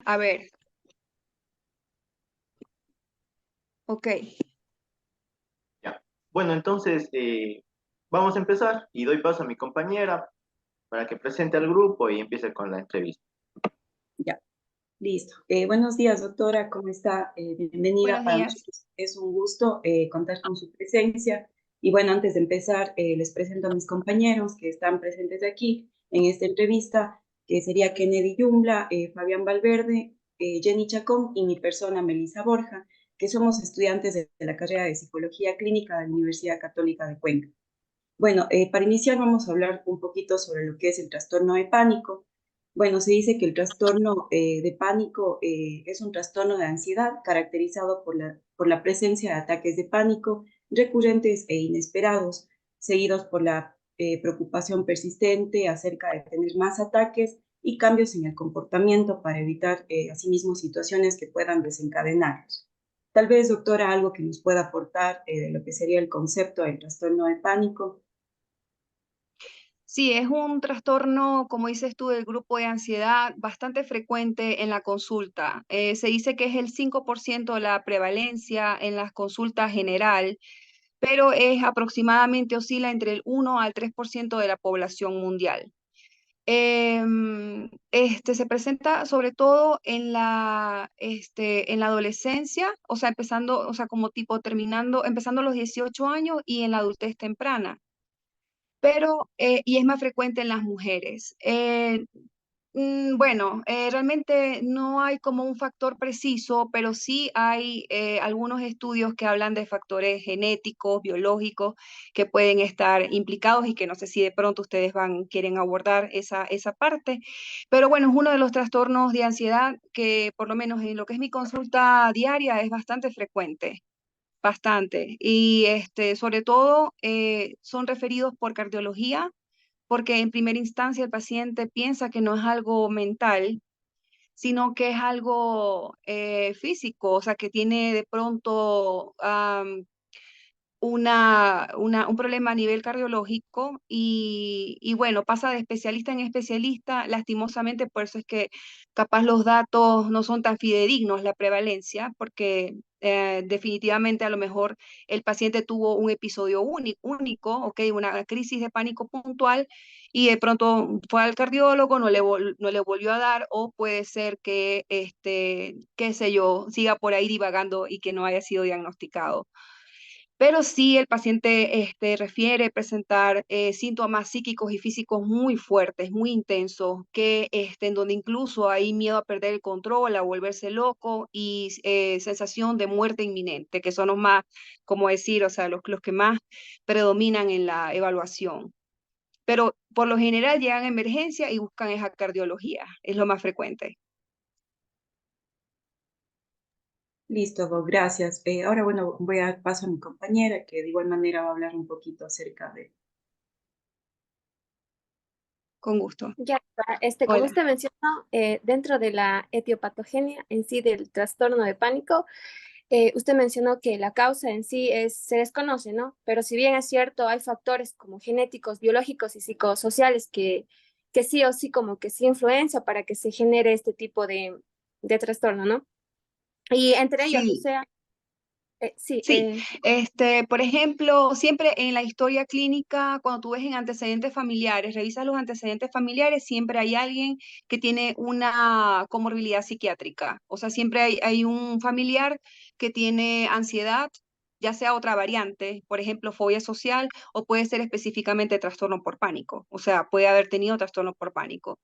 A ver, ok. Ya. Bueno, entonces vamos a empezar y doy paso a mi compañera para que presente al grupo y empiece con la entrevista. Ya, listo. Buenos días, doctora, ¿cómo está? Bienvenida. Buenos Para días. nosotros es un gusto contar con su presencia. Y bueno, antes de empezar, les presento a mis compañeros que están presentes aquí en esta entrevista, que sería Kennedy Yumbla, Fabián Valverde, Jenny Chacón y mi persona, Melissa Borja, que somos estudiantes de la carrera de Psicología Clínica de la Universidad Católica de Cuenca. Bueno, para iniciar vamos a hablar un poquito sobre lo que es el trastorno de pánico. Bueno, se dice que el trastorno de pánico es un trastorno de ansiedad caracterizado por la presencia de ataques de pánico recurrentes e inesperados, seguidos por la preocupación persistente acerca de tener más ataques y cambios en el comportamiento para evitar asimismo situaciones que puedan desencadenarlos. Tal vez, doctora, algo que nos pueda aportar de lo que sería el concepto del trastorno de pánico. Sí, es un trastorno, como dices tú, del grupo de ansiedad bastante frecuente en la consulta. Se dice que es el 5% de la prevalencia en las consultas general, pero es aproximadamente oscila entre el 1 al 3% de la población mundial. Se presenta sobre todo en la adolescencia, o sea, empezando, o sea, como tipo terminando, empezando a los 18 años y en la adultez temprana. Pero, y es más frecuente en las mujeres. Bueno, realmente no hay como un factor preciso, pero sí hay algunos estudios que hablan de factores genéticos, biológicos, que pueden estar implicados y que no sé si de pronto ustedes quieren abordar esa parte. Pero bueno, es uno de los trastornos de ansiedad que por lo menos en lo que es mi consulta diaria es bastante frecuente. Bastante. Y sobre todo son referidos por cardiología, porque en primera instancia el paciente piensa que no es algo mental, sino que es algo físico, o sea, que tiene de pronto un problema a nivel cardiológico y bueno, pasa de especialista en especialista, lastimosamente, por eso es que capaz los datos no son tan fidedignos, la prevalencia, porque definitivamente a lo mejor el paciente tuvo un episodio único, ¿ok? Una crisis de pánico puntual y de pronto fue al cardiólogo, no le volvió a dar o puede ser que, qué sé yo, siga por ahí divagando y que no haya sido diagnosticado. Pero sí el paciente refiere presentar síntomas psíquicos y físicos muy fuertes, muy intensos, en donde incluso hay miedo a perder el control, a volverse loco y sensación de muerte inminente, que son los más, como decir, o sea, los que más predominan en la evaluación. Pero por lo general llegan a emergencia y buscan esa cardiología, es lo más frecuente. Listo, Doc, gracias. Ahora, bueno, voy a dar paso a mi compañera, que de igual manera va a hablar un poquito acerca de... Con gusto. Ya, como Hola. usted mencionó, dentro de la etiopatogenia en sí del trastorno de pánico, usted mencionó que la causa en sí se desconoce, ¿no? Pero si bien es cierto, hay factores como genéticos, biológicos y psicosociales que sí o sí como que sí influencia para que se genere este tipo de trastorno, ¿no? Y entre ellos, o Sí, sea, sí, sí, por ejemplo, siempre en la historia clínica, cuando tú ves en antecedentes familiares, revisas los antecedentes familiares, siempre hay alguien que tiene una comorbilidad psiquiátrica. O sea, siempre hay un familiar que tiene ansiedad, ya sea otra variante, por ejemplo, fobia social, o puede ser específicamente trastorno por pánico. O sea, puede haber tenido trastorno por pánico.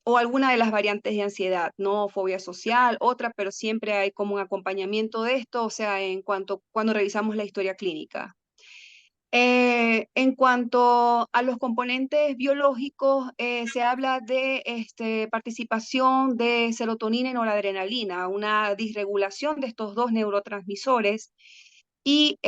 O alguna de las variantes de ansiedad, no fobia social, otra, pero siempre hay como un acompañamiento de esto, o sea, cuando revisamos la historia clínica. En cuanto a los componentes biológicos, se habla de participación de serotonina y noradrenalina, una disregulación de estos dos neurotransmisores y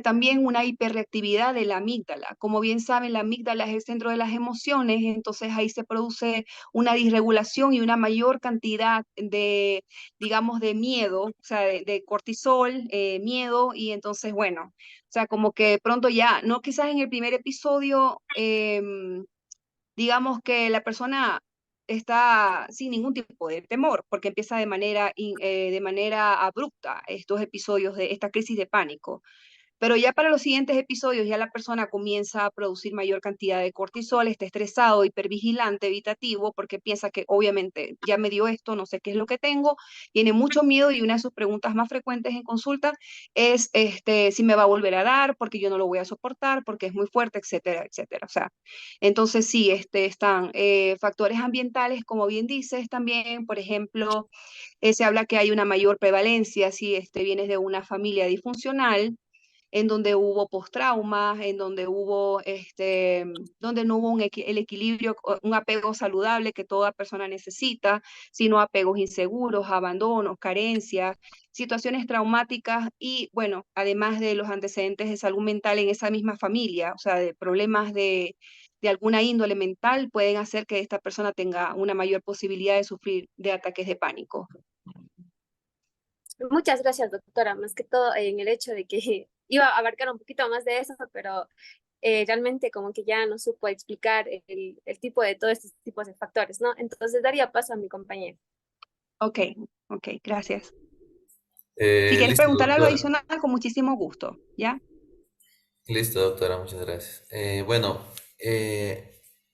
también una hiperreactividad de la amígdala. Como bien saben, la amígdala es el centro de las emociones, entonces ahí se produce una disregulación y una mayor cantidad de, digamos, de miedo, o sea, de cortisol, miedo, y entonces, bueno, o sea, como que de pronto ya, no quizás en el primer episodio, digamos que la persona está sin ningún tipo de temor, porque empieza de manera abrupta estos episodios de esta crisis de pánico. Pero ya para los siguientes episodios, ya la persona comienza a producir mayor cantidad de cortisol, está estresado, hipervigilante, evitativo, porque piensa que obviamente ya me dio esto, no sé qué es lo que tengo, tiene mucho miedo y una de sus preguntas más frecuentes en consulta es si me va a volver a dar, porque yo no lo voy a soportar, porque es muy fuerte, etcétera, etcétera. O sea, entonces sí, están factores ambientales, como bien dices también, por ejemplo, se habla que hay una mayor prevalencia si vienes de una familia disfuncional, en donde hubo postraumas, en donde hubo, donde no hubo el equilibrio, un apego saludable que toda persona necesita, sino apegos inseguros, abandonos, carencias, situaciones traumáticas y, bueno, además de los antecedentes de salud mental en esa misma familia, o sea, de problemas de alguna índole mental, pueden hacer que esta persona tenga una mayor posibilidad de sufrir de ataques de pánico. Muchas gracias, doctora, más que todo en el hecho de que iba a abarcar un poquito más de eso, pero realmente como que ya no supo explicar el tipo de todos estos tipos de factores, ¿no? Entonces daría paso a mi compañero. Ok, ok, gracias. Si quieres Listo, preguntar algo doctora. adicional, con muchísimo gusto, ¿ya? Listo, doctora, muchas gracias. Bueno,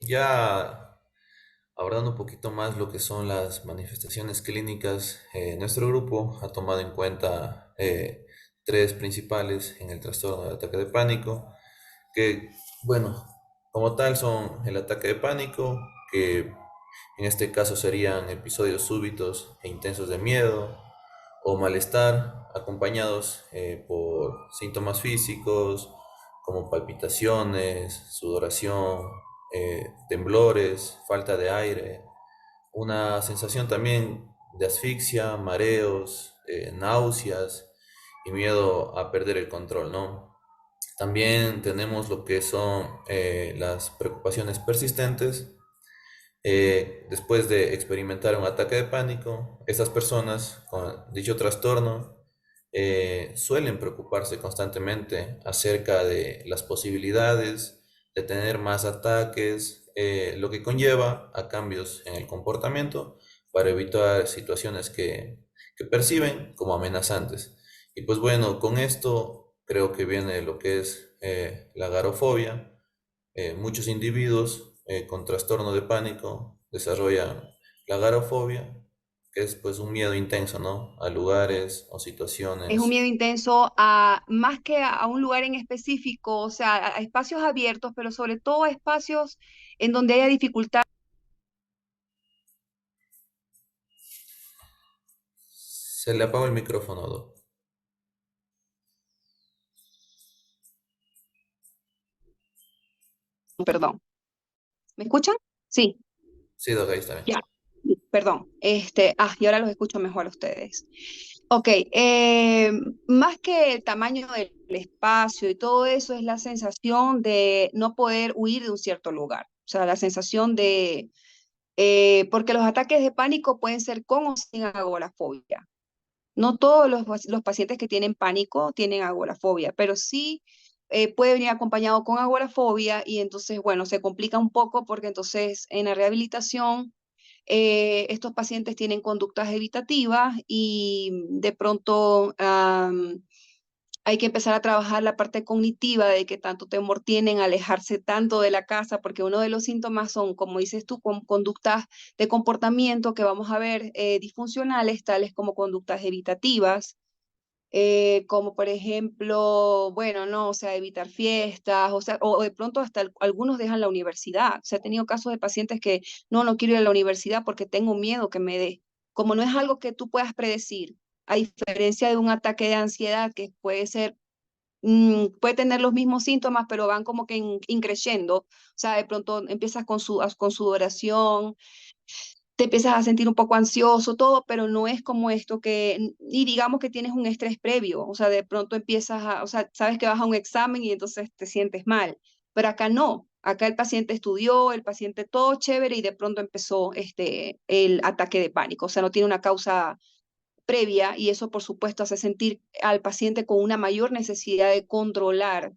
ya abordando un poquito más lo que son las manifestaciones clínicas, nuestro grupo ha tomado en cuenta tres principales en el trastorno de ataque de pánico, que, bueno, como tal son el ataque de pánico, que en este caso serían episodios súbitos e intensos de miedo o malestar, acompañados por síntomas físicos como palpitaciones, sudoración, temblores, falta de aire, una sensación también de asfixia, mareos, náuseas y miedo a perder el control, ¿no? También tenemos lo que son las preocupaciones persistentes. Después de experimentar un ataque de pánico, estas personas con dicho trastorno suelen preocuparse constantemente acerca de las posibilidades de tener más ataques, lo que conlleva a cambios en el comportamiento para evitar situaciones que perciben como amenazantes. Y pues bueno, con esto creo que viene lo que es la agorafobia. Muchos individuos con trastorno de pánico desarrollan la agorafobia, que es pues un miedo intenso, ¿no? A lugares o Es un situaciones. miedo intenso a más que a un lugar en específico, o sea, a espacios abiertos, pero sobre todo a espacios en donde haya dificultad. Se le apagó el micrófono, Doc. Perdón, ¿me escuchan? Sí, Sí, Doc, ahí está bien. ya, perdón. Y ahora los escucho mejor a ustedes. Ok, más que el tamaño del espacio y todo eso es la sensación de no poder huir de un cierto lugar. O sea, la sensación de, porque los ataques de pánico pueden ser con o sin agorafobia. No todos los pacientes que tienen pánico tienen agorafobia, pero sí puede venir acompañado con agorafobia y entonces, bueno, se complica un poco porque entonces en la rehabilitación estos pacientes tienen conductas evitativas y de pronto hay que empezar a trabajar la parte cognitiva de que tanto temor tienen a alejarse tanto de la casa, porque uno de los síntomas son, como dices tú, conductas de comportamiento que vamos a ver disfuncionales, tales como conductas evitativas, como por ejemplo, bueno, no, o sea, evitar fiestas, o sea, o de pronto hasta algunos dejan la universidad. O sea, he tenido casos de pacientes que no quiero ir a la universidad porque tengo miedo que me dé. Como no es algo que tú puedas predecir, a diferencia de un ataque de ansiedad que puede ser, puede tener los mismos síntomas, pero van como que increciendo. O sea, de pronto empiezas con sudoración, te empiezas a sentir un poco ansioso, todo, pero no es como esto y digamos que tienes un estrés previo, o sea, de pronto o sea, sabes que vas a un examen y entonces te sientes mal, pero acá no, acá el paciente estudió, el paciente todo chévere y de pronto empezó el ataque de pánico, o sea, no tiene una causa previa y eso por supuesto hace sentir al paciente con una mayor necesidad de controlar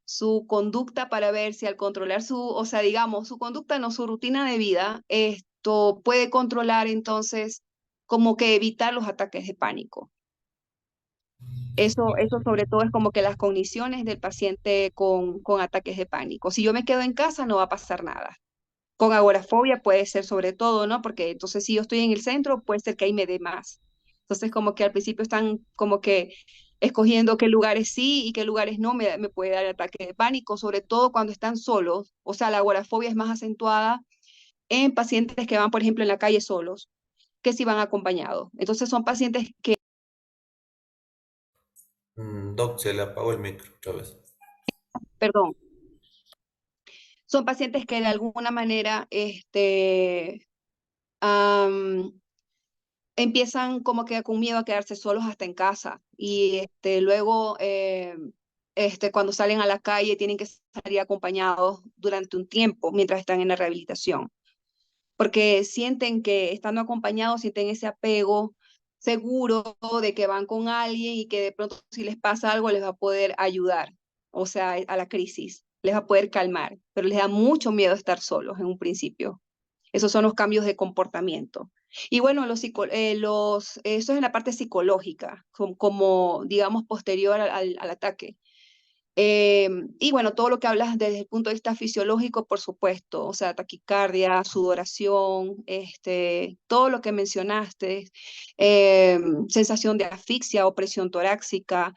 su conducta para ver si al controlar o sea, digamos, su conducta, no su rutina de vida, esto puede controlar entonces como que evitar los ataques de pánico. Eso sobre todo es como que las cogniciones del paciente con ataques de pánico. Si yo me quedo en casa, no va a pasar nada. Con agorafobia puede ser sobre todo, ¿no? Porque entonces si yo estoy en el centro, puede ser que ahí me dé más. Entonces como que al principio están como que escogiendo qué lugares sí y qué lugares no me puede dar ataque de pánico, sobre todo cuando están solos. O sea, la agorafobia es más acentuada en pacientes que van, por ejemplo, en la calle solos, que si van acompañados. Entonces son pacientes que, Doc, se le apagó el micro otra vez. perdón, son pacientes que de alguna manera, am, empiezan como que con miedo a quedarse solos hasta en casa y luego cuando salen a la calle tienen que salir acompañados durante un tiempo mientras están en la rehabilitación, porque sienten que estando acompañados sienten ese apego seguro de que van con alguien y que de pronto si les pasa algo les va a poder ayudar, o sea, a la crisis, les va a poder calmar, pero les da mucho miedo estar solos en un principio. Esos son los cambios de comportamiento. Y bueno, eso es en la parte psicológica, como, digamos, posterior al ataque. Y bueno, todo lo que hablas desde el punto de vista fisiológico, por supuesto, o sea, taquicardia, sudoración, todo lo que mencionaste, sensación de asfixia o presión torácica,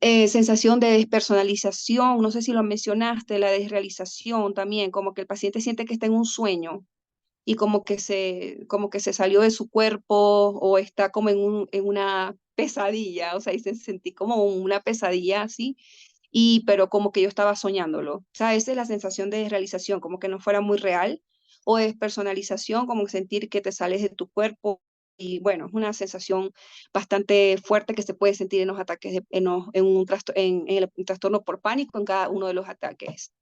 sensación de despersonalización, no sé si lo mencionaste, la desrealización también, como que el paciente siente que está en un sueño y como que se salió de su cuerpo o está como en una pesadilla, o sea, y se sentí como una pesadilla así, pero como que yo estaba soñándolo. O sea, esa es la sensación de desrealización, como que no fuera muy real, o despersonalización, como sentir que te sales de tu cuerpo. Y bueno, es una sensación bastante fuerte que se puede sentir en los ataques, en el trastorno por pánico en cada uno de los ataques.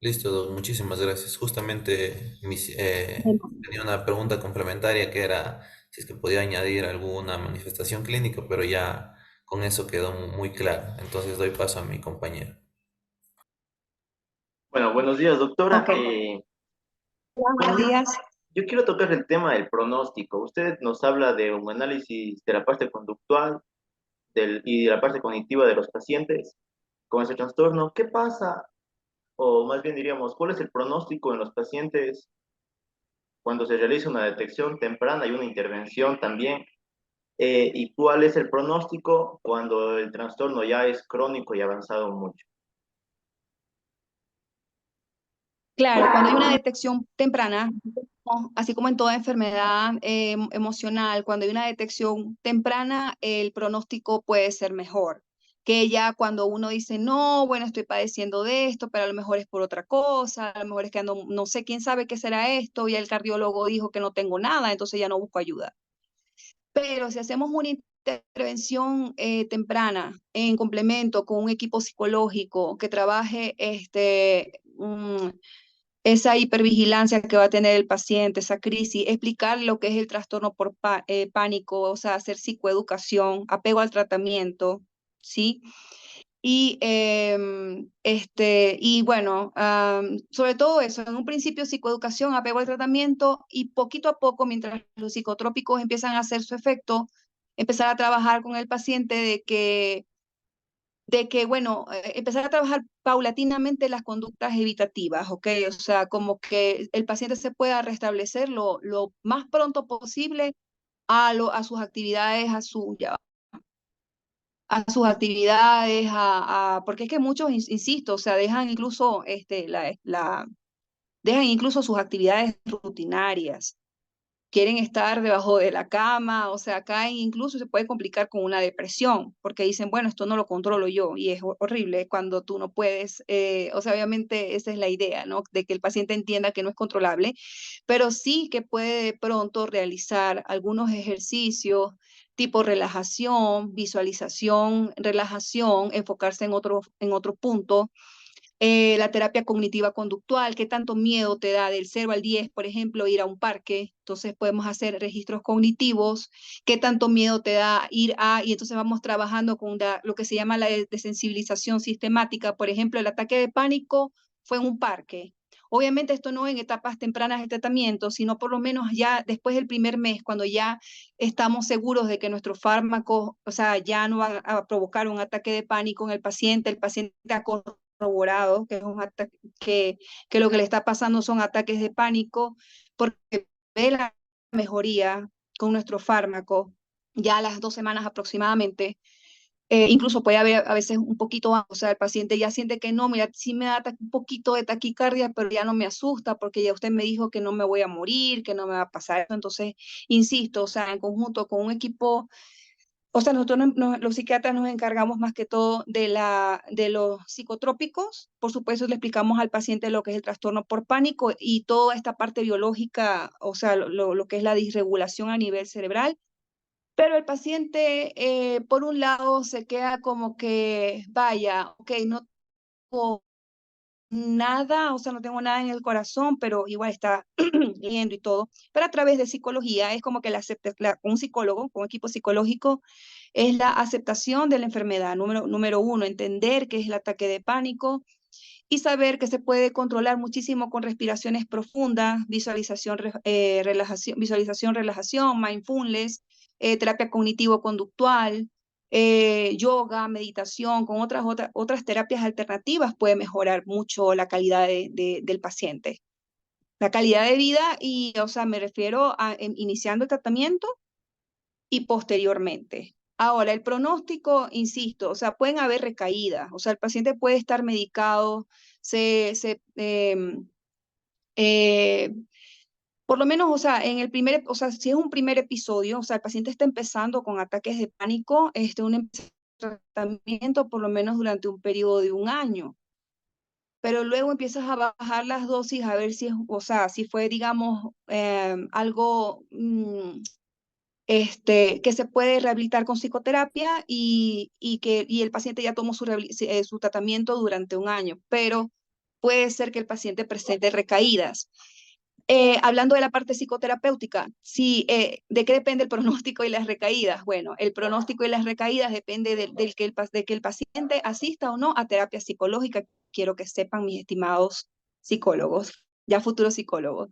Listo, Doc, muchísimas gracias. Justamente tenía una pregunta complementaria que era si es que podía añadir alguna manifestación clínica, pero ya con eso quedó muy claro. Entonces doy paso a mi compañero. Bueno, buenos días, doctora. Ok. Buenos Bueno, días. yo quiero tocar el tema del pronóstico. Usted nos habla de un análisis de la parte conductual y de la parte cognitiva de los pacientes con ese trastorno. ¿Qué pasa? O más bien diríamos, ¿cuál es el pronóstico en los pacientes cuando se realiza una detección temprana y una intervención también? ¿Y cuál es el pronóstico cuando el trastorno ya es crónico y avanzado mucho? Claro, cuando hay una detección temprana, así como en toda enfermedad emocional, cuando hay una detección temprana, el pronóstico puede ser mejor que ya cuando uno dice, no, bueno, estoy padeciendo de esto, pero a lo mejor es por otra cosa, a lo mejor es que no sé quién sabe qué será esto, y el cardiólogo dijo que no tengo nada, entonces ya no busco ayuda. Pero si hacemos una intervención temprana en complemento con un equipo psicológico que trabaje esa hipervigilancia que va a tener el paciente, esa crisis, explicar lo que es el trastorno por pánico, o sea, hacer psicoeducación, apego al tratamiento, ¿sí? Y bueno, sobre todo eso, en un principio psicoeducación, apego al tratamiento y poquito a poco, mientras los psicotrópicos empiezan a hacer su efecto, empezar a trabajar con el paciente bueno, empezar a trabajar paulatinamente las conductas evitativas, ¿ok? O sea, como que el paciente se pueda restablecer lo más pronto posible a sus actividades, a sus actividades, porque es que muchos, insisto, o sea, dejan incluso, dejan incluso sus actividades rutinarias, quieren estar debajo de la cama, o sea, caen, incluso se puede complicar con una depresión, porque dicen, bueno, esto no lo controlo yo, y es horrible cuando tú no puedes, o sea, obviamente esa es la idea, ¿no? De que el paciente entienda que no es controlable, pero sí que puede de pronto realizar algunos ejercicios tipo relajación, visualización, relajación, enfocarse en otro punto La terapia cognitiva conductual, qué tanto miedo te da del 0 al 10, por ejemplo, ir a un parque. Entonces podemos hacer registros cognitivos, qué tanto miedo te da ir a, y entonces vamos trabajando con lo que se llama la desensibilización sistemática. Por ejemplo, el ataque de pánico fue en un parque. Obviamente esto no en etapas tempranas de tratamiento, sino por lo menos ya después del primer mes, cuando ya estamos seguros de que nuestros fármacos, o sea, ya no van a provocar un ataque de pánico en el paciente ha corroborado que es un ataque, que lo que le está pasando son ataques de pánico, porque ve la mejoría con nuestro fármaco ya a las 2 semanas aproximadamente. Incluso puede haber a veces un poquito más, o sea, el paciente ya siente que no, mira, sí me da un poquito de taquicardia, pero ya no me asusta porque ya usted me dijo que no me voy a morir, que no me va a pasar eso. Entonces, insisto, o sea, en conjunto con un equipo, o sea, nosotros los psiquiatras nos encargamos más que todo de los psicotrópicos. Por supuesto, le explicamos al paciente lo que es el trastorno por pánico y toda esta parte biológica, o sea, lo que es la disregulación a nivel cerebral. Pero el paciente, por un lado, se queda como que, vaya, ok, no tengo nada, o sea, no tengo nada en el corazón, pero igual está yendo y todo. Pero a través de psicología es como que un psicólogo, un equipo psicológico, es la aceptación de la enfermedad. Número uno, entender qué es el ataque de pánico y saber que se puede controlar muchísimo con respiraciones profundas, visualización, relajación, mindfulness, terapia cognitivo-conductual, yoga, meditación, con otras terapias alternativas puede mejorar mucho la calidad del paciente. La calidad de vida y, o sea, me refiero a iniciando el tratamiento y posteriormente. Ahora, el pronóstico, insisto, o sea, pueden haber recaídas, o sea, el paciente puede estar medicado, eh, por lo menos, o sea, o sea, si es un primer episodio, o sea, el paciente está empezando con ataques de pánico, un tratamiento por lo menos durante un periodo de 1 año, pero luego empiezas a bajar las dosis a ver si es, o sea, si fue, digamos, algo que se puede rehabilitar con psicoterapia y el paciente ya tomó su tratamiento durante 1 año, pero puede ser que el paciente presente recaídas. Hablando de la parte psicoterapéutica, sí, ¿de qué depende el pronóstico y las recaídas? Bueno, el pronóstico y las recaídas depende de que el paciente asista o no a terapia psicológica. Quiero que sepan mis estimados psicólogos, ya futuros psicólogos.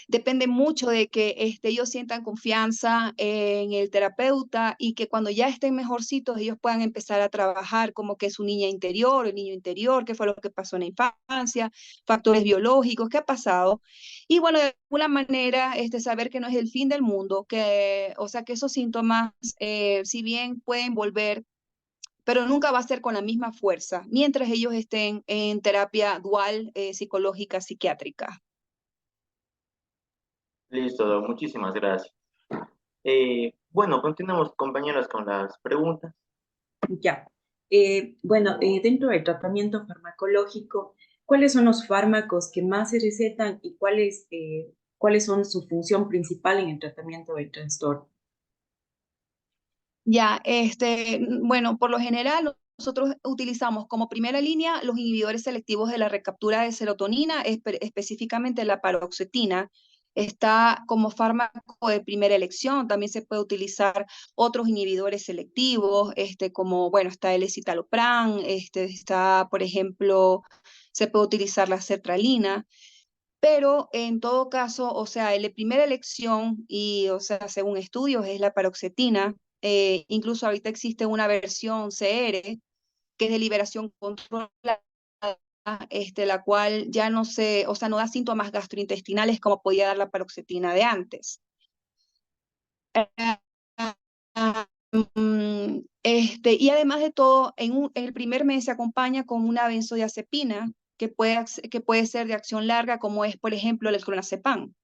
Depende mucho de que ellos sientan confianza en el terapeuta y que cuando ya estén mejorcitos ellos puedan empezar a trabajar como que su niña interior, el niño interior, qué fue lo que pasó en la infancia, factores biológicos, qué ha pasado. Y bueno, de alguna manera, saber que no es el fin del mundo, o sea, que esos síntomas, si bien pueden volver, pero nunca va a ser con la misma fuerza, mientras ellos estén en terapia dual, psicológica, psiquiátrica. Listo, muchísimas gracias. Bueno, continuamos, compañeras, con las preguntas. Ya. Bueno, dentro del tratamiento farmacológico, ¿cuáles son los fármacos que más se recetan y cuáles son su función principal en el tratamiento del trastorno? Ya, bueno, por lo general nosotros utilizamos como primera línea los inhibidores selectivos de la recaptura de serotonina, específicamente la paroxetina. Está como fármaco de primera elección. También se puede utilizar otros inhibidores selectivos, como, bueno, está el escitalopram, está, por ejemplo, se puede utilizar la sertralina. Pero en todo caso, o sea, el de primera elección y, o sea, según estudios es la paroxetina. Incluso ahorita existe una versión CR que es de liberación controlada, la cual ya no se, o sea, no da síntomas gastrointestinales como podía dar la paroxetina de antes. Y además de todo, en el primer mes se acompaña con una benzodiazepina que puede ser de acción larga, como es, por ejemplo, el clonazepam.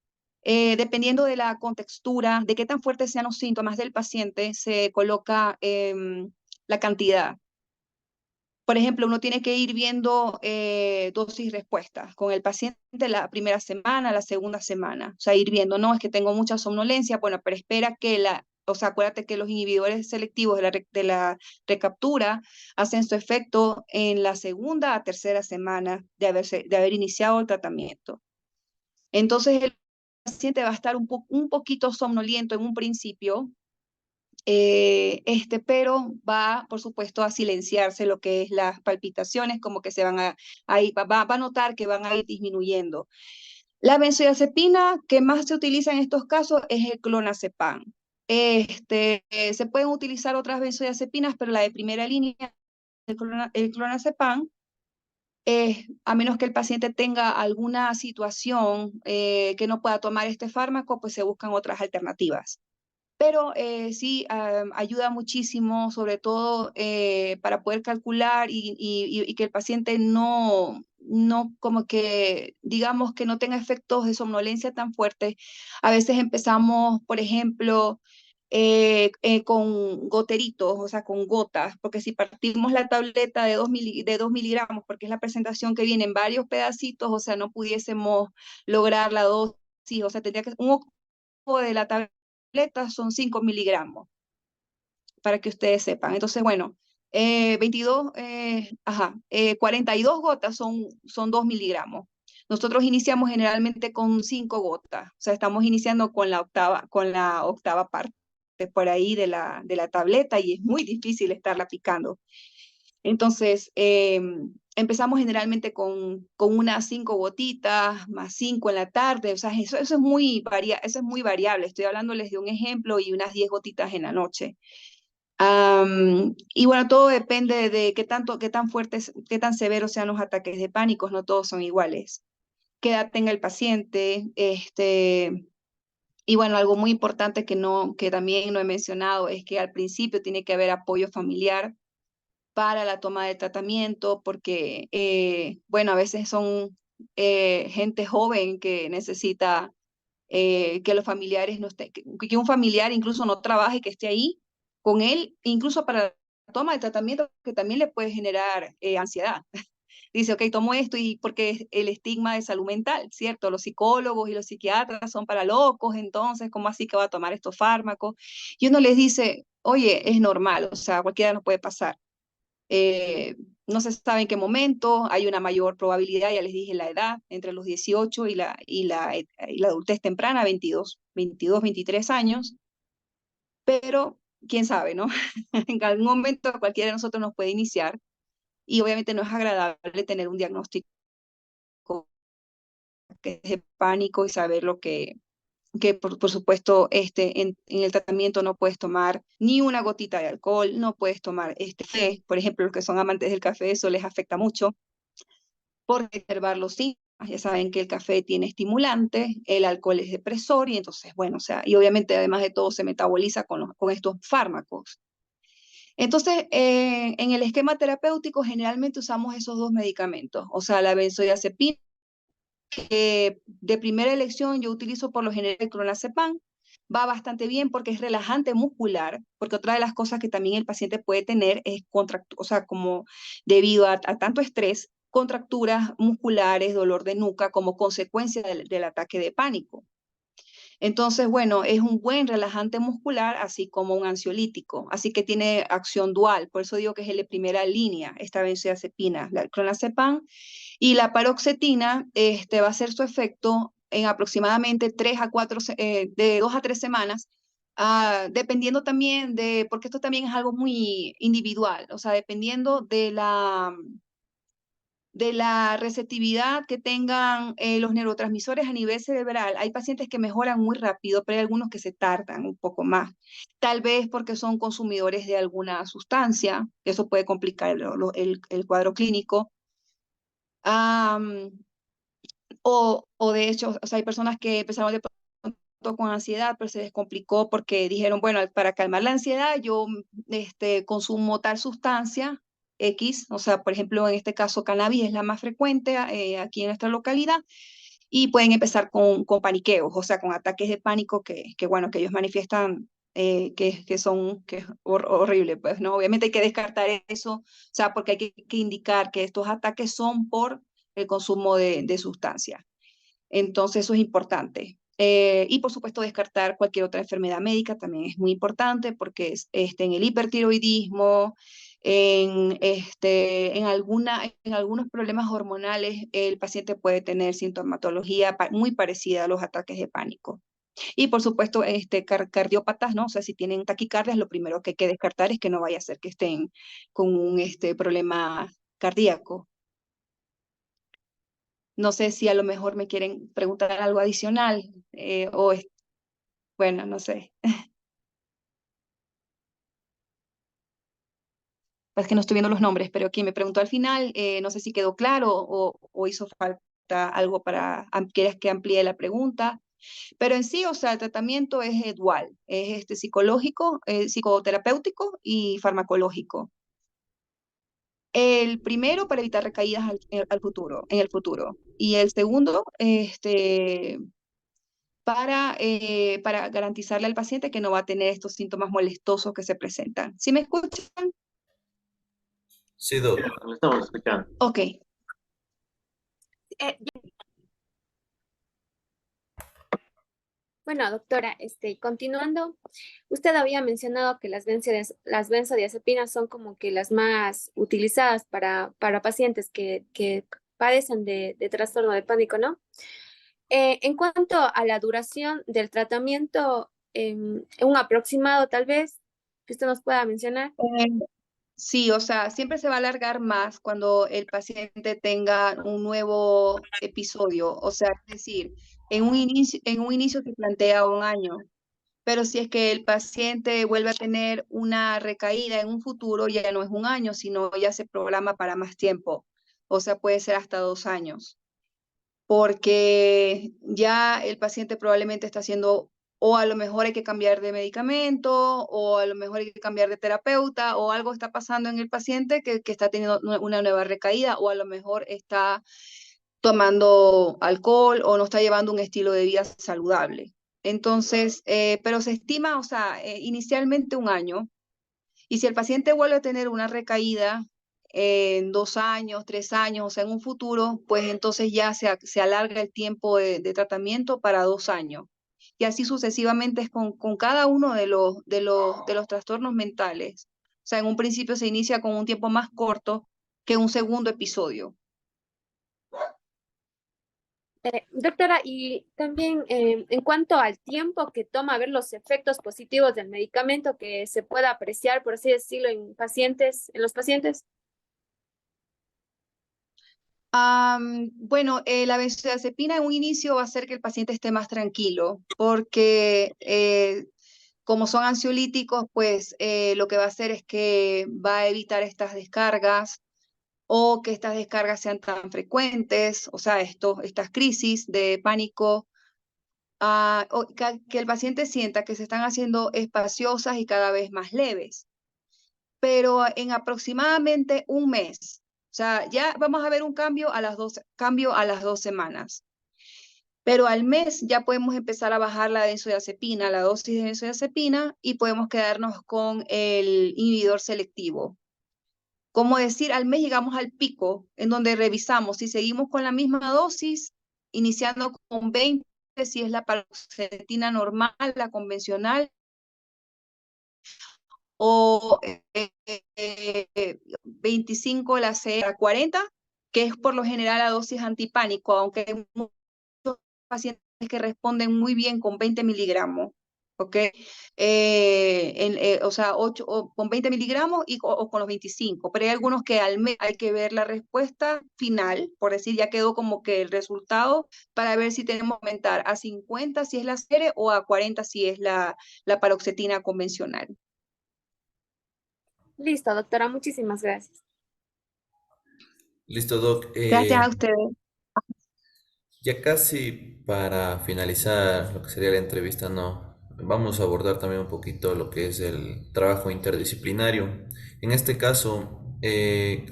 Dependiendo de la contextura, de qué tan fuertes sean los síntomas del paciente, se coloca la cantidad. Por ejemplo, uno tiene que ir viendo dosis respuestas con el paciente la primera semana, la segunda semana. O sea, ir viendo, no, es que tengo mucha somnolencia, bueno, pero espera que o sea, acuérdate que los inhibidores selectivos de la recaptura hacen su efecto en la segunda a tercera semana de haber iniciado el tratamiento. Entonces el paciente va a estar un poquito somnoliento en un principio, pero va, por supuesto, a silenciarse lo que es las palpitaciones, como que se van va a notar que van a ir disminuyendo. La benzodiazepina que más se utiliza en estos casos es el clonazepam. Se pueden utilizar otras benzodiazepinas, pero la de primera línea, el clonazepam, a menos que el paciente tenga alguna situación que no pueda tomar este fármaco, pues se buscan otras alternativas. Pero sí, ayuda muchísimo, sobre todo para poder calcular y que el paciente no como que, digamos que no tenga efectos de somnolencia tan fuertes. A veces empezamos, por ejemplo, con goteritos, o sea, con gotas, porque si partimos la tableta de 2 miligramos, porque es la presentación que viene en varios pedacitos, o sea, no pudiésemos lograr la dosis, o sea, tendría que un ojo de la tableta son 5 miligramos, para que ustedes sepan. Entonces, bueno, 42 gotas son 2 miligramos. Nosotros iniciamos generalmente con 5 gotas, o sea, estamos iniciando con la octava parte por ahí de la tableta y es muy difícil estarla picando. Entonces, empezamos generalmente con unas 5 gotitas, más 5 en la tarde, o sea, eso es eso es muy variable. Estoy hablándoles de un ejemplo y unas 10 gotitas en la noche. Y bueno, todo depende de qué tan fuertes, qué tan severos sean los ataques de pánico, no todos son iguales. Qué edad tenga el paciente, y bueno, algo muy importante que también no he mencionado es que al principio tiene que haber apoyo familiar para la toma de tratamiento, porque, bueno, a veces son gente joven que necesita que los familiares no estén, que un familiar incluso no trabaje, que esté ahí con él, incluso para la toma de tratamiento, que también le puede generar ansiedad. Dice, ok, tomo esto y porque es el estigma de salud mental, ¿cierto? Los psicólogos y los psiquiatras son para locos, entonces, ¿cómo así que va a tomar estos fármacos? Y uno les dice, oye, es normal, o sea, cualquiera nos puede pasar. No se sabe en qué momento, hay una mayor probabilidad, ya les dije la edad, entre los 18 y la adultez temprana, 23 años, pero quién sabe, ¿no? En algún momento cualquiera de nosotros nos puede iniciar y obviamente no es agradable tener un diagnóstico que es de pánico y saber lo que por supuesto en el tratamiento no puedes tomar ni una gotita de alcohol, no puedes tomar café, por ejemplo, los que son amantes del café, eso les afecta mucho por preservar los síntomas. Ya saben que el café tiene estimulantes, el alcohol es depresor y entonces, bueno, o sea, y obviamente además de todo se metaboliza con estos fármacos. Entonces, en el esquema terapéutico generalmente usamos esos dos medicamentos, o sea, la benzodiazepina, de primera elección yo utilizo por lo general el clonazepam, va bastante bien porque es relajante muscular, porque otra de las cosas que también el paciente puede tener es o sea, como debido a tanto estrés, contracturas musculares, dolor de nuca como consecuencia del ataque de pánico. Entonces, bueno, es un buen relajante muscular, así como un ansiolítico, así que tiene acción dual, por eso digo que es el de primera línea, esta benzodiazepina, la clonazepam, y la paroxetina va a hacer su efecto en aproximadamente 2 a 3 semanas, dependiendo también porque esto también es algo muy individual, o sea, dependiendo de la receptividad que tengan los neurotransmisores a nivel cerebral. Hay pacientes que mejoran muy rápido, pero hay algunos que se tardan un poco más. Tal vez porque son consumidores de alguna sustancia, eso puede complicar el cuadro clínico. O de hecho, o sea, hay personas que empezaron de pronto con ansiedad, pero se les complicó porque dijeron, bueno, para calmar la ansiedad yo consumo tal sustancia X, o sea, por ejemplo, en este caso cannabis es la más frecuente aquí en nuestra localidad, y pueden empezar con paniqueos, o sea, con ataques de pánico bueno, que ellos manifiestan que es horrible, pues, ¿no? Obviamente hay que descartar eso, o sea, porque hay que indicar que estos ataques son por el consumo de sustancias. Entonces, eso es importante. Y por supuesto descartar cualquier otra enfermedad médica también es muy importante porque en el hipertiroidismo, en algunos problemas hormonales, el paciente puede tener sintomatología muy parecida a los ataques de pánico. Y por supuesto, cardiópatas, ¿no? O sea, si tienen taquicardias, lo primero que hay que descartar es que no vaya a ser que estén con un problema cardíaco. No sé si a lo mejor me quieren preguntar algo adicional bueno, no sé. Es que no estoy viendo los nombres, pero quien me preguntó al final, no sé si quedó claro o hizo falta algo para quieres que amplíe la pregunta. Pero en sí, o sea, el tratamiento es dual, es psicológico, psicoterapéutico y farmacológico. El primero para evitar recaídas en el futuro. Y el segundo, para garantizarle al paciente que no va a tener estos síntomas molestosos que se presentan. ¿Sí me escuchan? Sí, Doc. Lo estamos escuchando. Ok. Eh, Bueno, doctora, continuando, usted había mencionado que las benzodiazepinas son como que las más utilizadas para pacientes que padecen de trastorno de pánico, ¿no? En cuanto a la duración del tratamiento, un aproximado tal vez que usted nos pueda mencionar. Sí, o sea, siempre se va a alargar más cuando el paciente tenga un nuevo episodio. O sea, es decir, en un inicio se plantea un año, pero si es que el paciente vuelve a tener una recaída en un futuro, ya no es un año, sino ya se programa para más tiempo. O sea, puede ser hasta 2 años, porque ya el paciente probablemente está haciendo, o a lo mejor hay que cambiar de medicamento, o a lo mejor hay que cambiar de terapeuta, o algo está pasando en el paciente que está teniendo una nueva recaída, o a lo mejor está tomando alcohol o no está llevando un estilo de vida saludable. Entonces, pero se estima, o sea, inicialmente un año, y si el paciente vuelve a tener una recaída en 2 años, 3 años, o sea, en un futuro, pues entonces ya se alarga el tiempo de tratamiento para 2 años. Y así sucesivamente es con cada uno de los trastornos mentales. O sea, en un principio se inicia con un tiempo más corto que un segundo episodio. Doctora, y también en cuanto al tiempo que toma ver los efectos positivos del medicamento que se pueda apreciar, por así decirlo, en los pacientes. Bueno, la benzodiazepina en un inicio va a hacer que el paciente esté más tranquilo, porque como son ansiolíticos, pues lo que va a hacer es que va a evitar estas descargas o que estas descargas sean tan frecuentes, o sea, estas crisis de pánico, o que el paciente sienta que se están haciendo espaciosas y cada vez más leves. Pero en aproximadamente un mes, o sea, ya vamos a ver un cambio a las 2 semanas. Pero al mes ya podemos empezar a bajar la benzodiazepina, la dosis de benzodiazepina, y podemos quedarnos con el inhibidor selectivo. Como decir, al mes llegamos al pico en donde revisamos si seguimos con la misma dosis, iniciando con 20, si es la paroxetina normal, la convencional, o 25 la C40, que es por lo general la dosis antipánico, aunque hay muchos pacientes que responden muy bien con 20 miligramos. ¿Ok? O sea, con 20 miligramos o con los 25, pero hay algunos que al mes hay que ver la respuesta final, por decir, ya quedó como que el resultado, para ver si tenemos que aumentar a 50 si es la serie o a 40 si es la paroxetina convencional. Listo, doctora, muchísimas gracias. Listo, Doc. Gracias a ustedes. Ya casi para finalizar lo que sería la entrevista, no, vamos a abordar también un poquito lo que es el trabajo interdisciplinario. En este caso,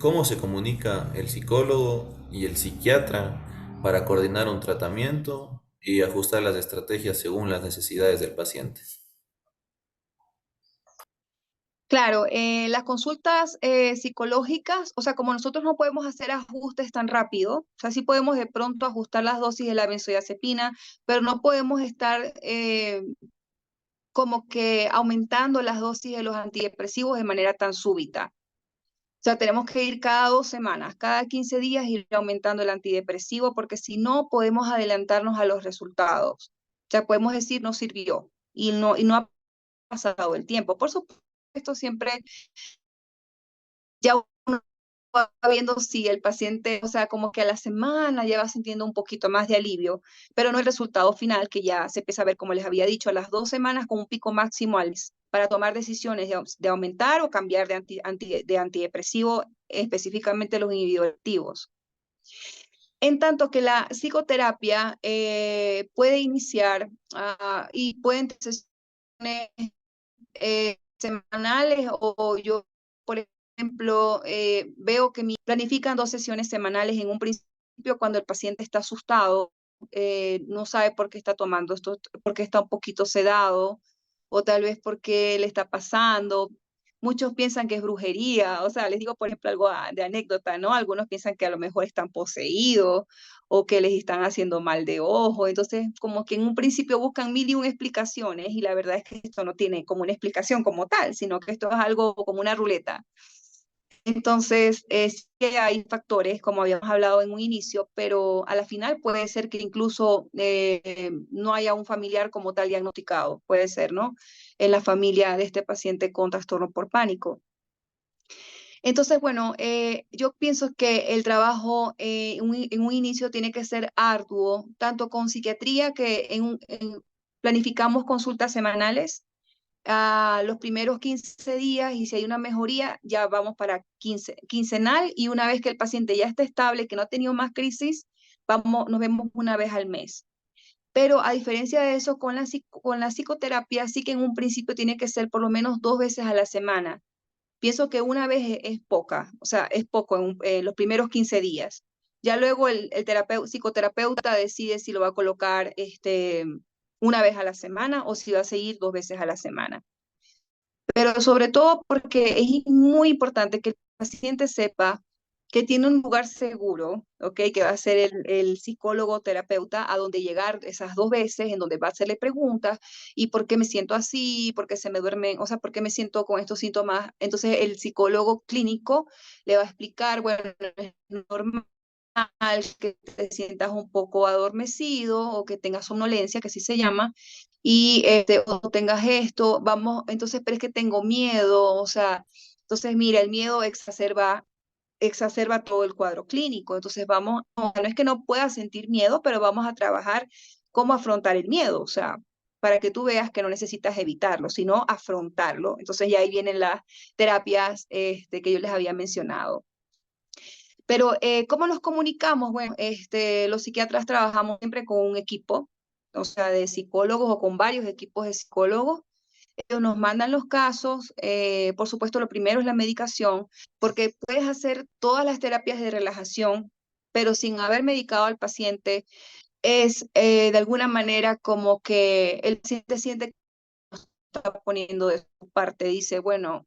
¿cómo se comunica el psicólogo y el psiquiatra para coordinar un tratamiento y ajustar las estrategias según las necesidades del paciente? Claro, las consultas psicológicas, o sea, como nosotros no podemos hacer ajustes tan rápido, o sea, sí podemos de pronto ajustar las dosis de la benzodiazepina, pero no podemos estar como que aumentando las dosis de los antidepresivos de manera tan súbita. O sea, tenemos que ir cada 2 semanas, cada 15 días ir aumentando el antidepresivo, porque si no podemos adelantarnos a los resultados. O sea, podemos decir no sirvió y no ha pasado el tiempo. Por supuesto, siempre ya uno va viendo si el paciente, o sea, como que a la semana ya va sintiendo un poquito más de alivio, pero no el resultado final que ya se empieza a ver, como les había dicho, a las 2 semanas con un pico máximo al mes para tomar decisiones de aumentar o cambiar de antidepresivo, específicamente los inhibidores activos. En tanto que la psicoterapia puede iniciar y pueden ser sesiones semanales o yo, por ejemplo, veo que planifican 2 sesiones semanales en un principio cuando el paciente está asustado, no sabe por qué está tomando esto, porque está un poquito sedado o tal vez porque le está pasando. Muchos piensan que es brujería, o sea, les digo, por ejemplo, algo de anécdota, ¿no? Algunos piensan que a lo mejor están poseídos o que les están haciendo mal de ojo. Entonces, como que en un principio buscan mil y un explicaciones y la verdad es que esto no tiene como una explicación como tal, sino que esto es algo como una ruleta. Entonces, sí que hay factores, como habíamos hablado en un inicio, pero a la final puede ser que incluso no haya un familiar como tal diagnosticado, puede ser, ¿no? En la familia de este paciente con trastorno por pánico. Entonces, bueno, yo pienso que el trabajo en un inicio tiene que ser arduo, tanto con psiquiatría que planificamos consultas semanales a los primeros 15 días y si hay una mejoría, ya vamos para quincenal y una vez que el paciente ya está estable, que no ha tenido más crisis, nos vemos una vez al mes. Pero a diferencia de eso, con la psicoterapia sí que en un principio tiene que ser por lo menos 2 veces a la semana. Pienso que una vez es poca, o sea, es poco en los primeros 15 días. Ya luego el psicoterapeuta decide si lo va a colocar una vez a la semana o si va a seguir 2 veces a la semana. Pero sobre todo porque es muy importante que el paciente sepa que tiene un lugar seguro, ¿ok? Que va a ser el psicólogo terapeuta a donde llegar esas 2 veces, en donde va a hacerle preguntas, y por qué me siento así, por qué se me duermen, o sea, por qué me siento con estos síntomas. Entonces el psicólogo clínico le va a explicar, bueno, es normal que te sientas un poco adormecido o que tengas somnolencia, que así se llama, y o tengas esto, vamos, entonces, pero es que tengo miedo, o sea, entonces mira, el miedo exacerba todo el cuadro clínico, entonces vamos, no es que no puedas sentir miedo, pero vamos a trabajar cómo afrontar el miedo, o sea, para que tú veas que no necesitas evitarlo, sino afrontarlo. Entonces ya ahí vienen las terapias que yo les había mencionado. Pero, ¿cómo nos comunicamos? Bueno, los psiquiatras trabajamos siempre con un equipo, o sea, de psicólogos o con varios equipos de psicólogos. Ellos nos mandan los casos. Por supuesto, lo primero es la medicación, porque puedes hacer todas las terapias de relajación, pero sin haber medicado al paciente, es de alguna manera como que el paciente siente que está poniendo de su parte, dice, bueno,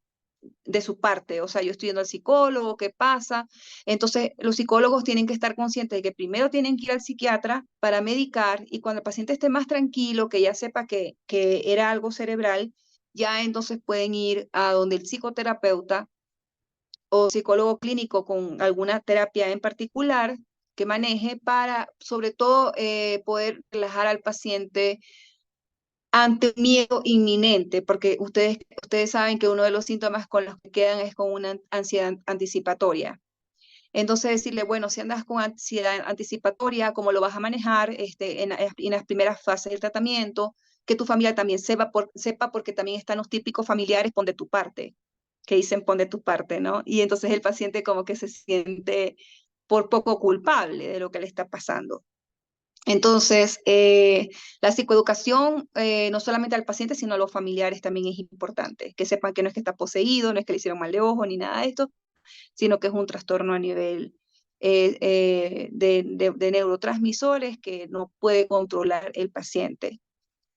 de su parte, o sea, yo estoy yendo al psicólogo, ¿qué pasa? Entonces, los psicólogos tienen que estar conscientes de que primero tienen que ir al psiquiatra para medicar y cuando el paciente esté más tranquilo, que ya sepa que era algo cerebral, ya entonces pueden ir a donde el psicoterapeuta o psicólogo clínico con alguna terapia en particular que maneje para, sobre todo, poder relajar al paciente ante un miedo inminente, porque ustedes saben que uno de los síntomas con los que quedan es con una ansiedad anticipatoria. Entonces decirle, bueno, si andas con ansiedad anticipatoria, ¿cómo lo vas a manejar en las primeras fases del tratamiento? Que tu familia también sepa porque también están los típicos familiares, pon de tu parte, que dicen pon de tu parte, ¿no? Y entonces el paciente como que se siente por poco culpable de lo que le está pasando. Entonces, la psicoeducación, no solamente al paciente, sino a los familiares también es importante, que sepan que no es que está poseído, no es que le hicieron mal de ojo ni nada de esto, sino que es un trastorno a nivel de neurotransmisores que no puede controlar el paciente.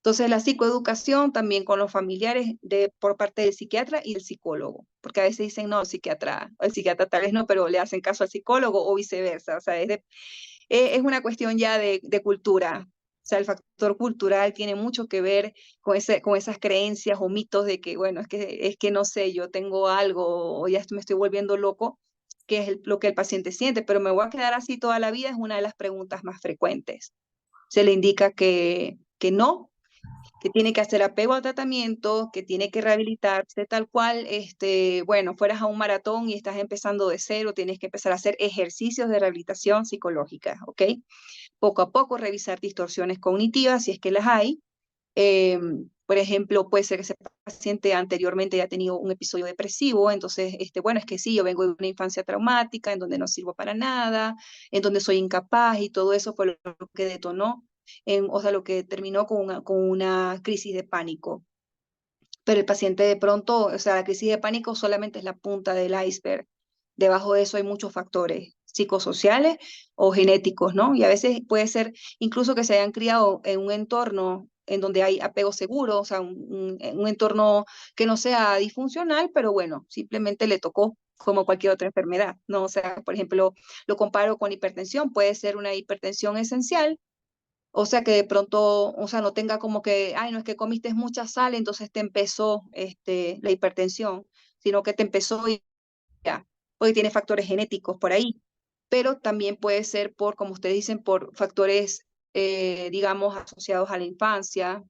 Entonces, la psicoeducación también con los familiares por parte del psiquiatra y del psicólogo, porque a veces dicen, no, el psiquiatra tal vez no, pero le hacen caso al psicólogo o viceversa. O sea, es una cuestión ya de cultura. O sea, el factor cultural tiene mucho que ver con esas creencias o mitos de que, bueno, es que no sé, yo tengo algo o ya me estoy volviendo loco, que es lo que el paciente siente, pero me voy a quedar así toda la vida, es una de las preguntas más frecuentes. Se le indica que no, que tiene que hacer apego al tratamiento, que tiene que rehabilitarse tal cual, bueno, fueras a un maratón y estás empezando de cero, tienes que empezar a hacer ejercicios de rehabilitación psicológica, ¿ok? Poco a poco revisar distorsiones cognitivas si es que las hay. Eh, por ejemplo, puede ser que ese paciente anteriormente haya tenido un episodio depresivo, entonces, bueno, es que sí, yo vengo de una infancia traumática en donde no sirvo para nada, en donde soy incapaz y todo eso fue lo que detonó, o sea, lo que terminó con una crisis de pánico. Pero el paciente de pronto, o sea, la crisis de pánico solamente es la punta del iceberg. Debajo de eso hay muchos factores psicosociales o genéticos, ¿no? Y a veces puede ser incluso que se hayan criado en un entorno en donde hay apego seguro, o sea, un entorno que no sea disfuncional, pero bueno, simplemente le tocó como cualquier otra enfermedad, ¿no? O sea, por ejemplo, lo comparo con hipertensión, puede ser una hipertensión esencial, o sea, que de pronto, o sea, no tenga como que, ay, no es que comiste mucha sal, entonces te empezó la hipertensión, sino que te empezó y ya, porque tiene factores genéticos por ahí. Pero también puede ser por, como ustedes dicen, por factores, digamos, asociados a la infancia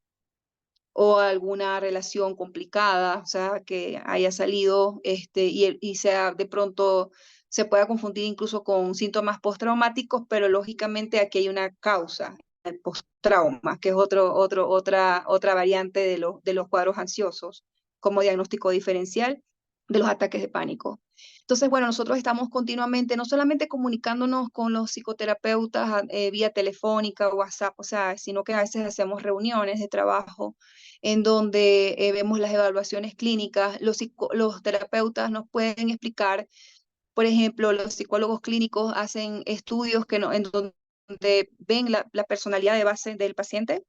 o a alguna relación complicada, o sea, que haya salido y sea de pronto se pueda confundir incluso con síntomas postraumáticos, pero lógicamente aquí hay una causa, el postrauma, que es otra variante de los cuadros ansiosos como diagnóstico diferencial de los ataques de pánico. Entonces, bueno, nosotros estamos continuamente, no solamente comunicándonos con los psicoterapeutas vía telefónica o WhatsApp, o sea, sino que a veces hacemos reuniones de trabajo en donde vemos las evaluaciones clínicas. Los terapeutas nos pueden explicar, por ejemplo, los psicólogos clínicos hacen estudios en donde ven la personalidad de base del paciente.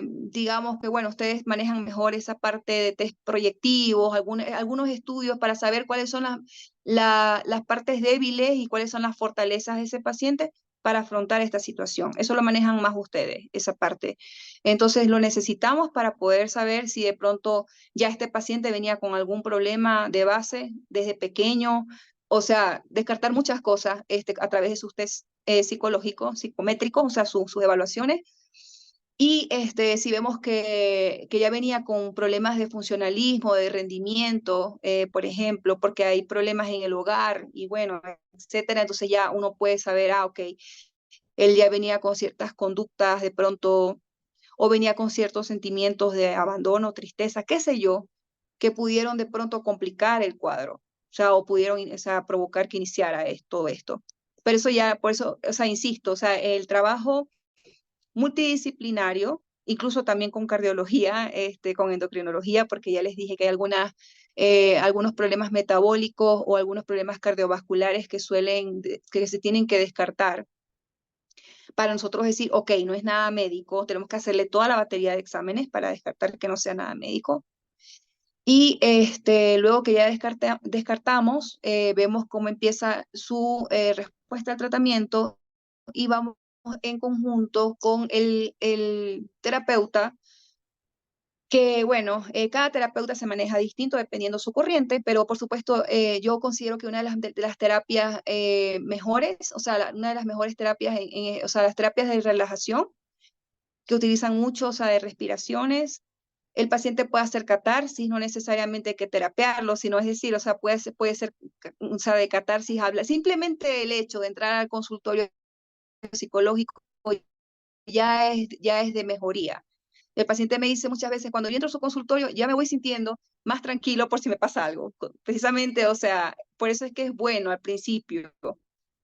Digamos que, bueno, ustedes manejan mejor esa parte de test proyectivos, algunos estudios para saber cuáles son las partes débiles y cuáles son las fortalezas de ese paciente para afrontar esta situación. Eso lo manejan más ustedes, esa parte. Entonces lo necesitamos para poder saber si de pronto ya este paciente venía con algún problema de base desde pequeño, o sea, descartar muchas cosas a través de sus test psicológicos, psicométricos, o sea, sus evaluaciones y si vemos que ya venía con problemas de funcionalismo, de rendimiento, por ejemplo, porque hay problemas en el hogar y bueno, etcétera, entonces ya uno puede saber, ok, él ya venía con ciertas conductas de pronto, o venía con ciertos sentimientos de abandono, tristeza, qué sé yo, que pudieron de pronto complicar el cuadro, o sea, o pudieron, o sea, provocar que iniciara todo esto. Pero eso ya, por eso, o sea, insisto, o sea, el trabajo multidisciplinario, incluso también con cardiología, con endocrinología, porque ya les dije que hay algunos problemas metabólicos o algunos problemas cardiovasculares que se tienen que descartar para nosotros decir, ok, no es nada médico, tenemos que hacerle toda la batería de exámenes para descartar que no sea nada médico. Y luego que ya descartamos, vemos cómo empieza su respuesta al tratamiento y vamos en conjunto con el terapeuta, que bueno, cada terapeuta se maneja distinto dependiendo su corriente, pero por supuesto yo considero que una de las terapias mejores, o sea, una de las mejores terapias, o sea, las terapias de relajación, que utilizan mucho, o sea, de respiraciones. El paciente puede hacer catarsis, no necesariamente hay que terapearlo, sino es decir, o sea, puede ser, o sea, de catarsis habla. Simplemente el hecho de entrar al consultorio psicológico ya es de mejoría. El paciente me dice muchas veces, cuando yo entro a su consultorio, ya me voy sintiendo más tranquilo por si me pasa algo. Precisamente, o sea, por eso es que es bueno al principio,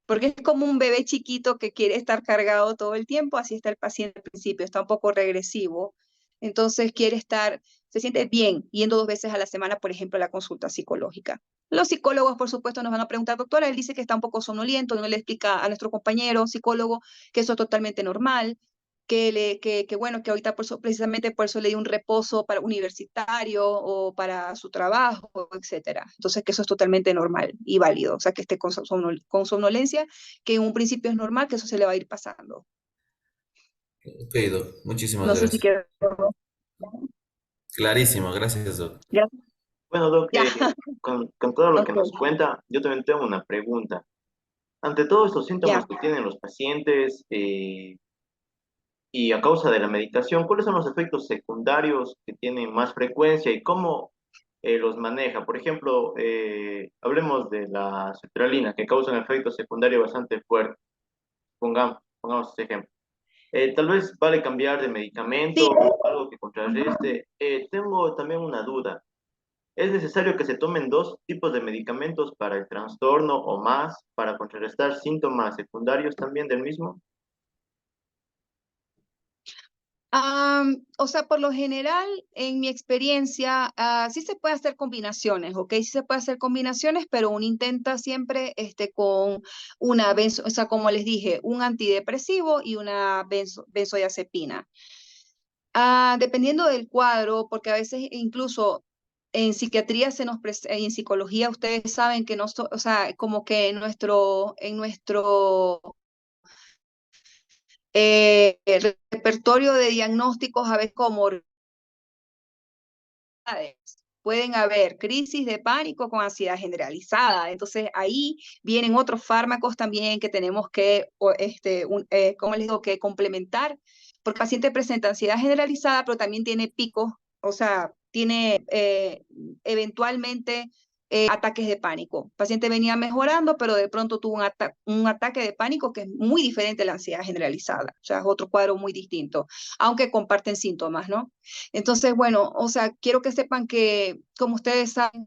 porque es como un bebé chiquito que quiere estar cargado todo el tiempo, así está el paciente al principio, está un poco regresivo, entonces quiere estar se siente bien yendo 2 veces a la semana, por ejemplo, a la consulta psicológica. Los psicólogos, por supuesto, nos van a preguntar, doctora, él dice que está un poco somnoliento, no le explica a nuestro compañero psicólogo que eso es totalmente normal, bueno, que ahorita precisamente por eso le di un reposo para universitario o para su trabajo, etcétera. Entonces, que eso es totalmente normal y válido, o sea, que esté con somnolencia, que en un principio es normal, que eso se le va a ir pasando. Ok, Doc, muchísimas No sé si gracias. quiero... Clarísimo, gracias, Doc. Gracias. Bueno, Doc, Ya, con todo lo que nos ok, cuenta, yo también tengo una pregunta. Ante todos estos ya. síntomas que tienen los pacientes y a causa de la medicación, ¿cuáles son los efectos secundarios que tienen más frecuencia y cómo los maneja? Por ejemplo, hablemos de la sertralina, que causa un efecto secundario bastante fuerte. Pongamos este ejemplo. Tal vez vale cambiar de Sí. medicamento, algo que contrarreste. Tengo también una duda. ¿Es necesario que se tomen dos tipos de medicamentos para el trastorno o más para contrarrestar síntomas secundarios también del mismo? O sea, por lo general, en mi experiencia, sí se puede hacer combinaciones, ¿ok? Sí se puede hacer combinaciones, pero uno intenta siempre con o sea, como les dije, un antidepresivo y una benzodiazepina. Dependiendo del cuadro, porque a veces incluso en psiquiatría en psicología ustedes saben que no, o sea, como que en nuestro repertorio de diagnósticos a veces como pueden haber crisis de pánico con ansiedad generalizada. Entonces ahí vienen otros fármacos también que tenemos que, ¿cómo les digo?, que complementar, porque el paciente presenta ansiedad generalizada, pero también tiene picos, o sea, tiene eventualmente ataques de pánico. El paciente venía mejorando, pero de pronto tuvo un ataque de pánico que es muy diferente a la ansiedad generalizada. O sea, es otro cuadro muy distinto, aunque comparten síntomas, ¿no? Entonces, bueno, o sea, quiero que sepan que, como ustedes saben,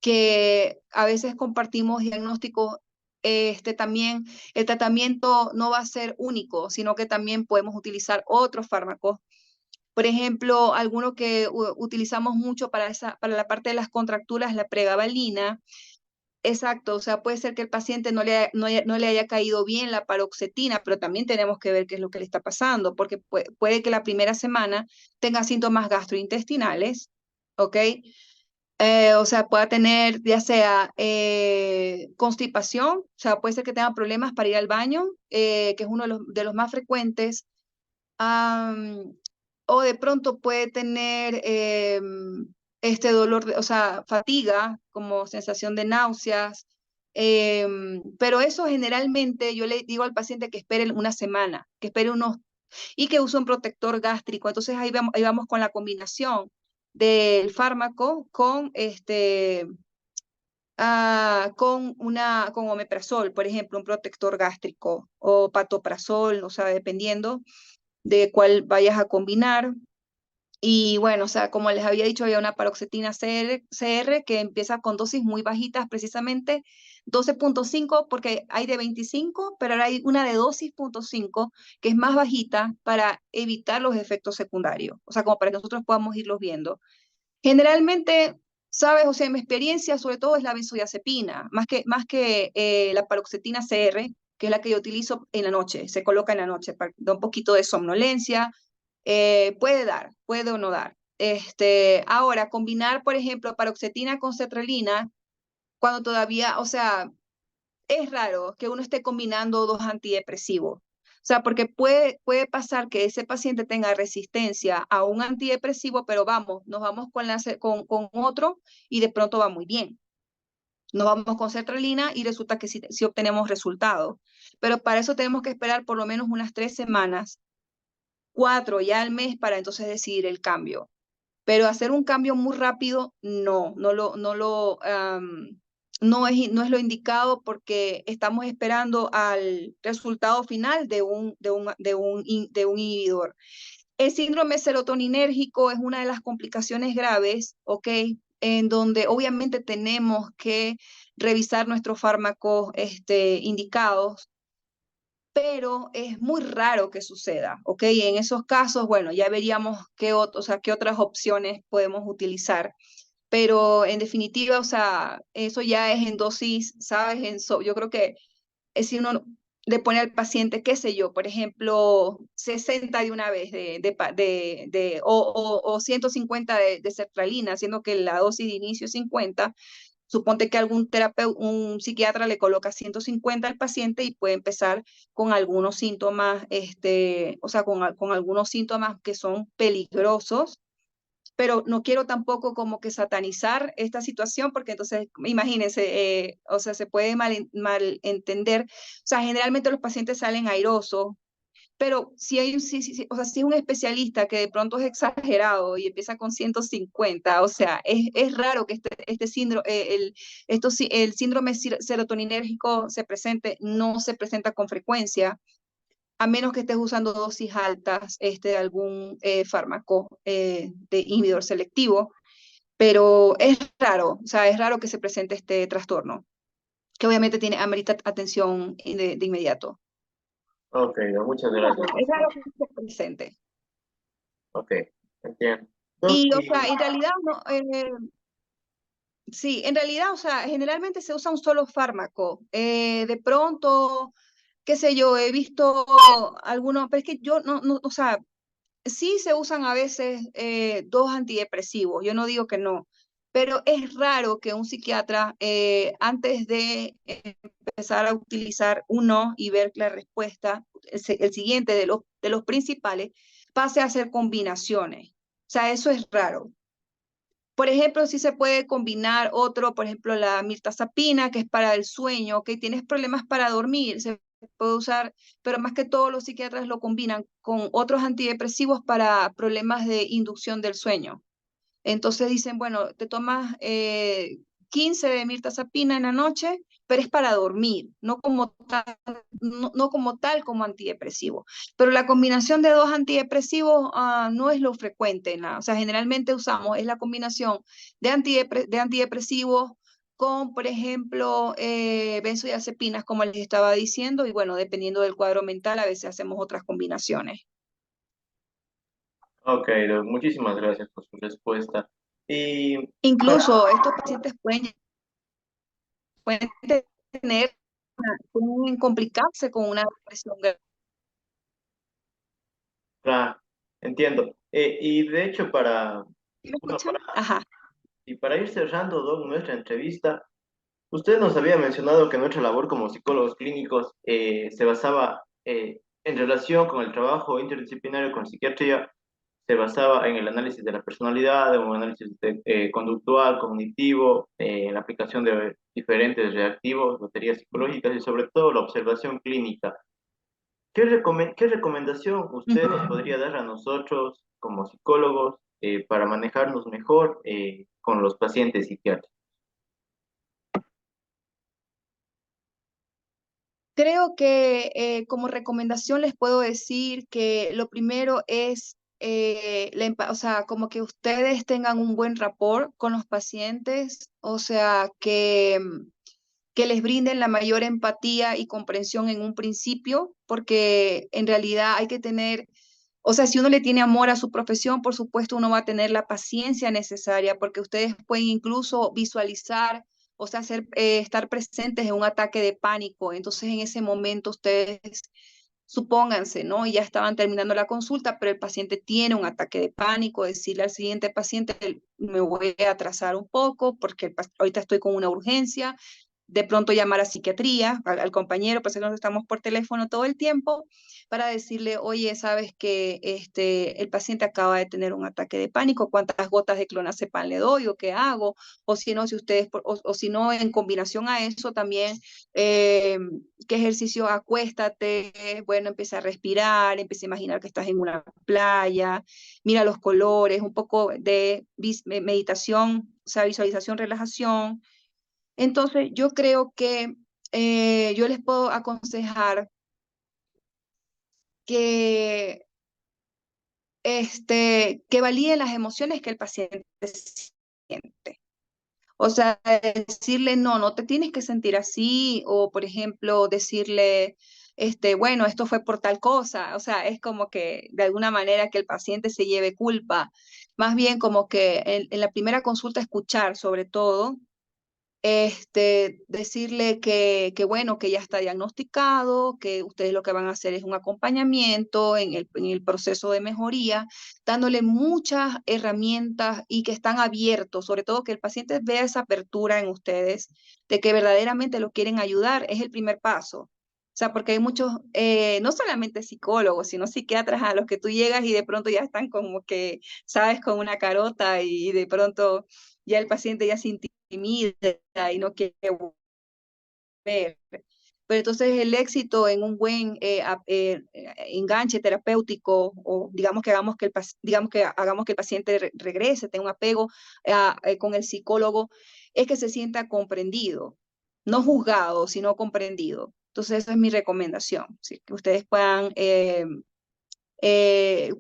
que a veces compartimos diagnósticos, también el tratamiento no va a ser único, sino que también podemos utilizar otros fármacos. Por ejemplo, alguno que utilizamos mucho para la parte de las contracturas, la pregabalina. Exacto, o sea, puede ser que el paciente no le haya caído bien la paroxetina, pero también tenemos que ver qué es lo que le está pasando, porque puede que la primera semana tenga síntomas gastrointestinales, ¿ok? O sea, pueda tener ya sea constipación, o sea, puede ser que tenga problemas para ir al baño, que es uno de los más frecuentes. Am, o de pronto puede tener este dolor, o sea, fatiga, como sensación de náuseas, pero eso generalmente yo le digo al paciente que espere una semana, que espere y que use un protector gástrico. Entonces ahí vamos con la combinación del fármaco con omeprazol, por ejemplo, un protector gástrico o patoprazol, o sea, dependiendo de cuál vayas a combinar. Y bueno, o sea, como les había dicho, había una paroxetina CR que empieza con dosis muy bajitas, precisamente 12.5, porque hay de 25, pero ahora hay una de dosis 0.5 que es más bajita para evitar los efectos secundarios, o sea, como para que nosotros podamos irlos viendo. Generalmente, sabes, o sea, en mi experiencia, sobre todo es la benzodiazepina, más que la paroxetina CR, que es la que yo utilizo en la noche, se coloca en la noche, da un poquito de somnolencia, puede o no dar. Ahora, combinar, por ejemplo, paroxetina con sertralina, cuando todavía, o sea, es raro que uno esté combinando dos antidepresivos. O sea, porque puede pasar que ese paciente tenga resistencia a un antidepresivo, pero nos vamos con otro y de pronto va muy bien. Nos vamos con sertralina y resulta que sí obtenemos resultados. Pero para eso tenemos que esperar por lo menos unas 3 semanas, 4 ya al mes para entonces decidir el cambio. Pero hacer un cambio muy rápido, no es lo indicado porque estamos esperando al resultado final de un inhibidor. El síndrome serotoninérgico es una de las complicaciones graves, ¿ok? En donde obviamente tenemos que revisar nuestros fármacos indicados. pero es muy raro que suceda, ¿ok? En esos casos, bueno, ya veríamos o sea, qué otras opciones podemos utilizar, pero en definitiva, o sea, eso ya es en dosis, ¿sabes? Yo creo que es si uno le pone al paciente, qué sé yo, por ejemplo, 60 de una vez o 150 de sertralina, siendo que la dosis de inicio es 50. Suponte que algún terapeuta, un psiquiatra le coloca 150 al paciente y puede empezar con algunos síntomas, o sea, con algunos síntomas que son peligrosos, pero no quiero tampoco como que satanizar esta situación, porque entonces, imagínense, o sea, se puede mal entender. O sea, generalmente los pacientes salen airosos, pero si hay o sea, si es un especialista que de pronto es exagerado y empieza con 150, o sea, es raro que este síndrome, el síndrome serotoninérgico se presente, no se presenta con frecuencia, a menos que estés usando dosis altas de algún fármaco de inhibidor selectivo, pero es raro, o sea, es raro que se presente este trastorno, que obviamente amerita atención de inmediato. Ok, muchas gracias. Es raro que se presente. Ok, entiendo. Doc, Y, o sea, en realidad, no, sí, en realidad, o sea, generalmente se usa un solo fármaco. De pronto, qué sé yo, he visto algunos, pero es que yo no, o sea, sí se usan a veces dos antidepresivos, yo no digo que no, pero es raro que un psiquiatra, antes de empezar a utilizar uno y ver la respuesta, el siguiente de los principales, pase a hacer combinaciones. O sea, eso es raro. Por ejemplo, si se puede combinar otro, por ejemplo, la mirtazapina, que es para el sueño, que tienes problemas para dormir, se puede usar, pero más que todo los psiquiatras lo combinan con otros antidepresivos para problemas de inducción del sueño. Entonces dicen, bueno, te tomas 15 de mirtazapina en la noche, pero es para dormir, no como tal como antidepresivo. Pero la combinación de dos antidepresivos no es lo frecuente, o sea, generalmente usamos, es la combinación de antidepresivos con, por ejemplo, benzodiazepinas, como les estaba diciendo, y bueno, dependiendo del cuadro mental, a veces hacemos otras combinaciones. ok, Doc, muchísimas gracias por su respuesta. Y bueno, Incluso estos pacientes pueden tener, pueden complicarse con una depresión grave. claro, entiendo. Y de hecho, ¿Me bueno, escuchan? Ajá. para ir cerrando, Doc, nuestra entrevista, usted nos había mencionado que nuestra labor como psicólogos clínicos se basaba en relación con el trabajo interdisciplinario con psiquiatría, se basaba en el análisis de la personalidad, en un análisis conductual, cognitivo, en la aplicación de diferentes reactivos, baterías psicológicas y sobre todo la observación clínica. ¿Qué recomendación usted nos Ujú. podría dar a nosotros como psicólogos para manejarnos mejor con los pacientes psiquiátricos? Creo que como recomendación les puedo decir que lo primero es, o sea, como que ustedes tengan un buen rapport con los pacientes, o sea, que les brinden la mayor empatía y comprensión en un principio, porque en realidad hay que tener, o sea, si uno le tiene amor a su profesión, por supuesto uno va a tener la paciencia necesaria, porque ustedes pueden incluso visualizar, o sea, estar presentes en un ataque de pánico. Entonces, en ese momento ustedes, supónganse, ¿no? Ya estaban terminando la consulta, pero el paciente tiene un ataque de pánico, decirle al siguiente paciente, me voy a atrasar un poco porque ahorita estoy con una urgencia, de pronto llamar a psiquiatría, al compañero, pues nosotros estamos por teléfono todo el tiempo, para decirle, oye, sabes que el paciente acaba de tener un ataque de pánico, ¿cuántas gotas de clonazepam le doy o qué hago? O si no, si ustedes, o si no, en combinación a eso también, ¿qué ejercicio? Acuéstate, bueno, empieza a respirar, empieza a imaginar que estás en una playa, mira los colores, un poco de meditación, o sea, visualización, relajación. Entonces, yo creo que yo les puedo aconsejar que, que validen las emociones que el paciente siente. O sea, decirle, no te tienes que sentir así, o por ejemplo, decirle, bueno, esto fue por tal cosa, o sea, es como que de alguna manera que el paciente se lleve culpa, más bien como que en la primera consulta escuchar sobre todo, decirle que bueno, que ya está diagnosticado, que ustedes lo que van a hacer es un acompañamiento en el proceso de mejoría, dándole muchas herramientas y que están abiertos, sobre todo que el paciente vea esa apertura en ustedes, de que verdaderamente lo quieren ayudar, es el primer paso. O sea, porque hay muchos, no solamente psicólogos, sino psiquiatras a los que tú llegas y de pronto ya están como que, sabes, con una carota y de pronto ya el paciente ya se intimida y no quiere volver. Pero entonces el éxito en un buen enganche terapéutico o digamos que hagamos que digamos que hagamos que el paciente regrese, tenga un apego con el psicólogo, es que se sienta comprendido, no juzgado, sino comprendido. Entonces esa es mi recomendación, ¿sí? Que ustedes puedan eh,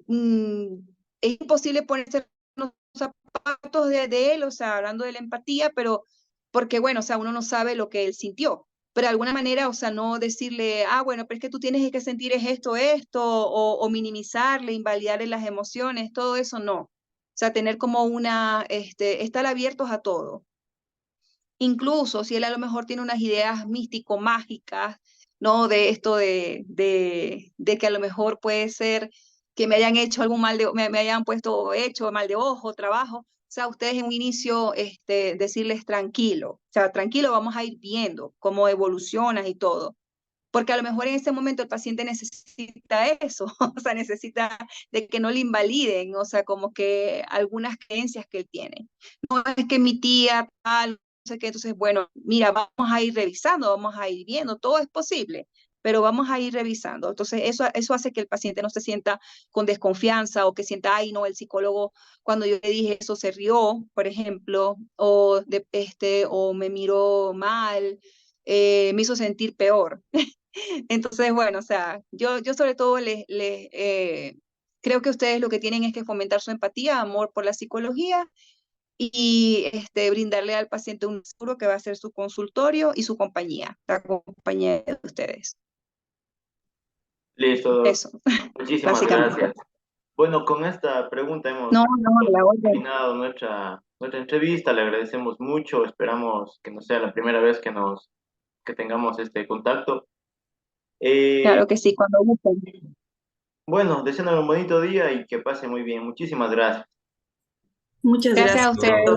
mm, es imposible ponerse los zapatos de él, o sea, hablando de la empatía, pero porque, bueno, o sea, uno no sabe lo que él sintió, pero de alguna manera, o sea, no decirle, bueno, pero es que tú tienes que sentir es esto, o minimizarle, invalidarle las emociones, todo eso no. O sea, tener como estar abiertos a todo. Incluso si él a lo mejor tiene unas ideas místico-mágicas, ¿no? De esto de que a lo mejor puede ser que me hayan hecho algún me hayan puesto hecho mal de ojo, trabajo. O sea, ustedes en un inicio decirles tranquilo, o sea, tranquilo, vamos a ir viendo cómo evolucionas y todo. Porque a lo mejor en ese momento el paciente necesita eso, o sea, necesita de que no le invaliden, o sea, como que algunas creencias que él tiene. No es que mi tía tal, no sé qué, entonces, bueno, mira, vamos a ir revisando, vamos a ir viendo, todo es posible, pero vamos a ir revisando. Entonces, eso hace que el paciente no se sienta con desconfianza o que sienta, ay, no, el psicólogo, cuando yo le dije eso, se rió, por ejemplo, o me miró mal, me hizo sentir peor. Entonces, bueno, o sea, yo sobre todo creo que ustedes lo que tienen es que fomentar su empatía, amor por la psicología y brindarle al paciente un seguro que va a ser su consultorio y su compañía, la compañía de ustedes. Listo, Eso, muchísimas básicamente. gracias. Bueno, con esta pregunta No, hemos no, la otra. terminado nuestra entrevista. Le agradecemos mucho. Esperamos que no sea la primera vez que tengamos este contacto. Eh, Claro que sí, cuando gusten. bueno, deseando un bonito día y que pase muy bien. Muchísimas gracias. Muchas Gracias gracias. a ustedes.